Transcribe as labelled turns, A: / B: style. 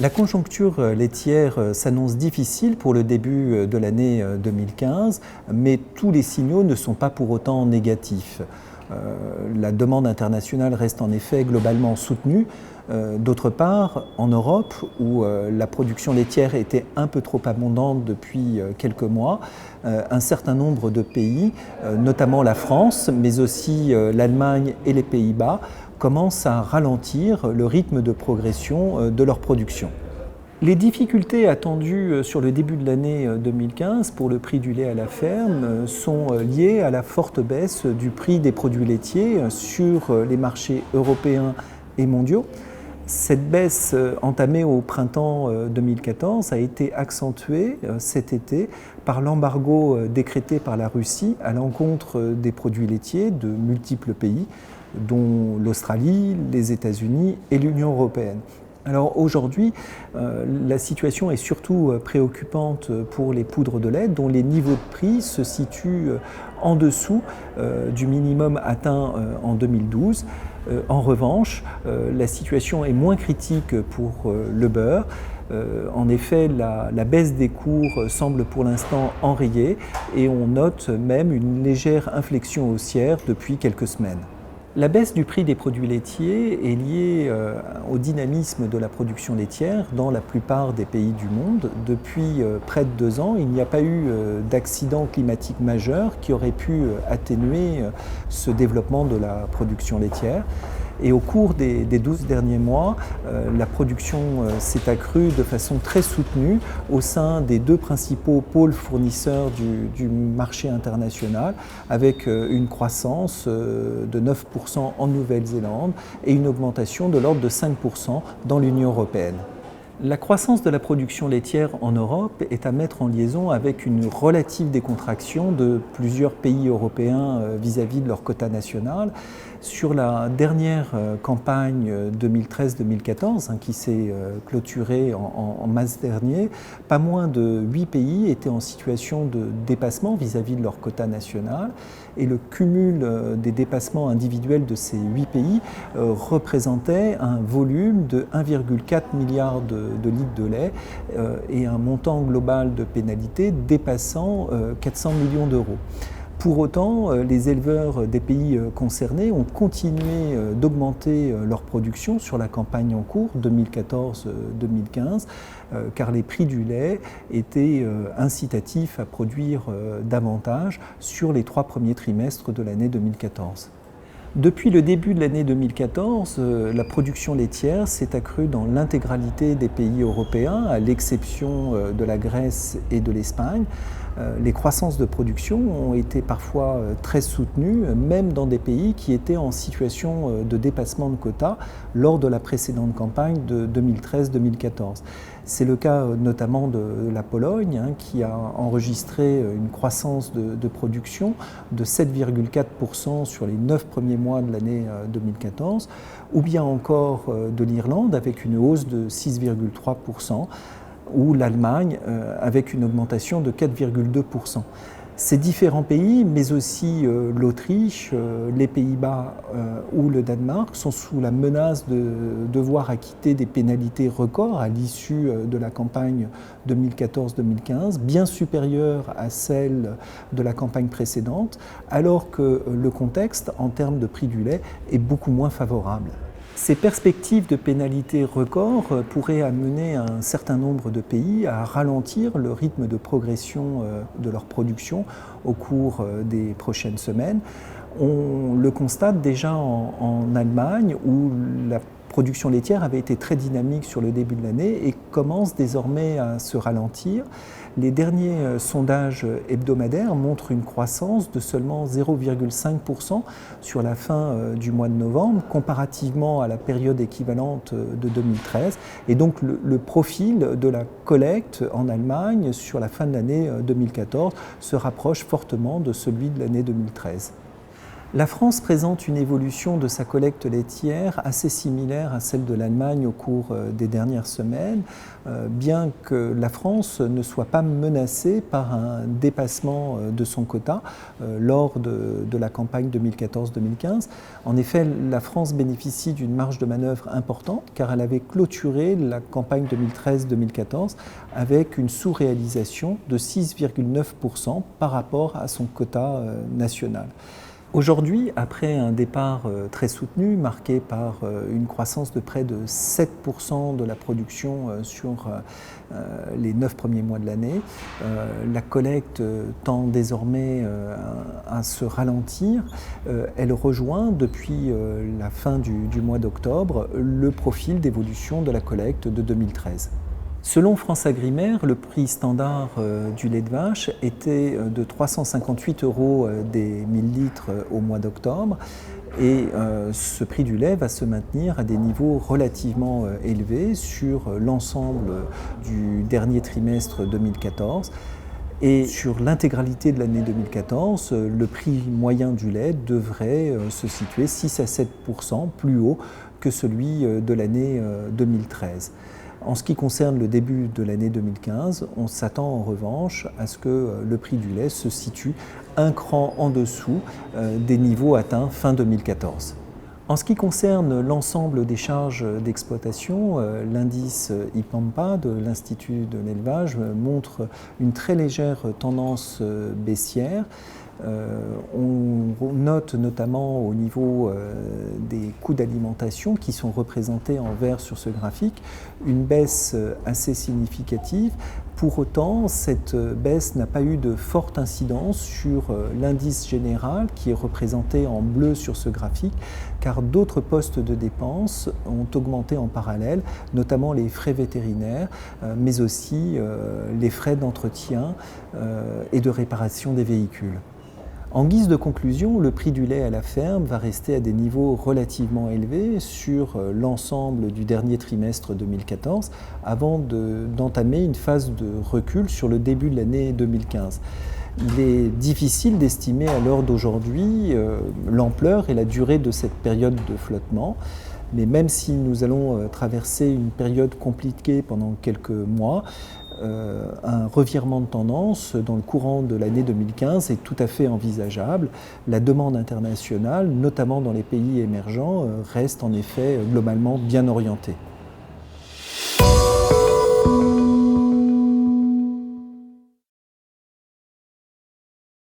A: La conjoncture laitière s'annonce difficile pour le début de l'année 2015, mais tous les signaux ne sont pas pour autant négatifs. La demande internationale reste en effet globalement soutenue. D'autre part, en Europe, où la production laitière était un peu trop abondante depuis quelques mois, un certain nombre de pays, notamment la France, mais aussi l'Allemagne et les Pays-Bas, commencent à ralentir le rythme de progression de leur production. Les difficultés attendues sur le début de l'année 2015 pour le prix du lait à la ferme sont liées à la forte baisse du prix des produits laitiers sur les marchés européens et mondiaux. Cette baisse entamée au printemps 2014 a été accentuée cet été par l'embargo décrété par la Russie à l'encontre des produits laitiers de multiples pays, dont l'Australie, les États-Unis et l'Union européenne. Alors aujourd'hui, la situation est surtout préoccupante pour les poudres de lait dont les niveaux de prix se situent en dessous du minimum atteint en 2012. En revanche, la situation est moins critique pour le beurre. En effet, la baisse des cours semble pour l'instant enrayée et on note même une légère inflexion haussière depuis quelques semaines. La baisse du prix des produits laitiers est liée au dynamisme de la production laitière dans la plupart des pays du monde. Depuis près de 2 ans, il n'y a pas eu d'accident climatique majeur qui aurait pu atténuer ce développement de la production laitière. Et au cours des 12 derniers mois, la production s'est accrue de façon très soutenue au sein des 2 principaux pôles fournisseurs du marché international, avec une croissance de 9% en Nouvelle-Zélande et une augmentation de l'ordre de 5% dans l'Union européenne. La croissance de la production laitière en Europe est à mettre en liaison avec une relative décontraction de plusieurs pays européens vis-à-vis de leur quota national. Sur la dernière campagne 2013-2014, qui s'est clôturée en mars dernier, pas moins de 8 pays étaient en situation de dépassement vis-à-vis de leur quota national. Et le cumul des dépassements individuels de ces 8 pays représentait un volume de 1,4 milliard de litres de lait et un montant global de pénalité dépassant 400 millions d'euros. Pour autant, les éleveurs des pays concernés ont continué d'augmenter leur production sur la campagne en cours 2014-2015, car les prix du lait étaient incitatifs à produire davantage sur les 3 premiers trimestres de l'année 2014. Depuis le début de l'année 2014, la production laitière s'est accrue dans l'intégralité des pays européens, à l'exception de la Grèce et de l'Espagne. Les croissances de production ont été parfois très soutenues, même dans des pays qui étaient en situation de dépassement de quotas lors de la précédente campagne de 2013-2014. C'est le cas notamment de la Pologne, qui a enregistré une croissance de production de 7,4% sur les 9 premiers mois de l'année 2014, ou bien encore de l'Irlande avec une hausse de 6,3%, ou l'Allemagne avec une augmentation de 4,2%. Ces différents pays, mais aussi l'Autriche, les Pays-Bas ou le Danemark, sont sous la menace de devoir acquitter des pénalités records à l'issue de la campagne 2014-2015, bien supérieures à celles de la campagne précédente, alors que le contexte, en termes de prix du lait, est beaucoup moins favorable. Ces perspectives de pénalités records pourraient amener un certain nombre de pays à ralentir le rythme de progression de leur production au cours des prochaines semaines. On le constate déjà en Allemagne où la production laitière avait été très dynamique sur le début de l'année et commence désormais à se ralentir. Les derniers sondages hebdomadaires montrent une croissance de seulement 0,5% sur la fin du mois de novembre, comparativement à la période équivalente de 2013. Et donc le profil de la collecte en Allemagne sur la fin de l'année 2014 se rapproche fortement de celui de l'année 2013. La France présente une évolution de sa collecte laitière assez similaire à celle de l'Allemagne au cours des dernières semaines, bien que la France ne soit pas menacée par un dépassement de son quota lors de la campagne 2014-2015. En effet, la France bénéficie d'une marge de manœuvre importante car elle avait clôturé la campagne 2013-2014 avec une sous-réalisation de 6,9% par rapport à son quota national. Aujourd'hui, après un départ très soutenu, marqué par une croissance de près de 7% de la production sur les 9 premiers mois de l'année, la collecte tend désormais à se ralentir. Elle rejoint depuis la fin du mois d'octobre le profil d'évolution de la collecte de 2013. Selon FranceAgriMer, le prix standard du lait de vache était de 358 € des 1000 litres au mois d'octobre et ce prix du lait va se maintenir à des niveaux relativement élevés sur l'ensemble du dernier trimestre 2014. Et sur l'intégralité de l'année 2014, le prix moyen du lait devrait se situer 6 à 7% plus haut que celui de l'année 2013. En ce qui concerne le début de l'année 2015, on s'attend en revanche à ce que le prix du lait se situe un cran en dessous des niveaux atteints fin 2014. En ce qui concerne l'ensemble des charges d'exploitation, l'indice IPAMPA de l'Institut de l'élevage montre une très légère tendance baissière. On note notamment au niveau des coûts d'alimentation qui sont représentés en vert sur ce graphique une baisse assez significative. Pour autant, cette baisse n'a pas eu de forte incidence sur l'indice général qui est représenté en bleu sur ce graphique, car d'autres postes de dépenses ont augmenté en parallèle, notamment les frais vétérinaires, mais aussi les frais d'entretien et de réparation des véhicules. En guise de conclusion, le prix du lait à la ferme va rester à des niveaux relativement élevés sur l'ensemble du dernier trimestre 2014 avant d'entamer une phase de recul sur le début de l'année 2015. Il est difficile d'estimer à l'heure d'aujourd'hui l'ampleur et la durée de cette période de flottement. Mais même si nous allons traverser une période compliquée pendant quelques mois, un revirement de tendance dans le courant de l'année 2015 est tout à fait envisageable. La demande internationale, notamment dans les pays émergents, reste en effet globalement bien orientée.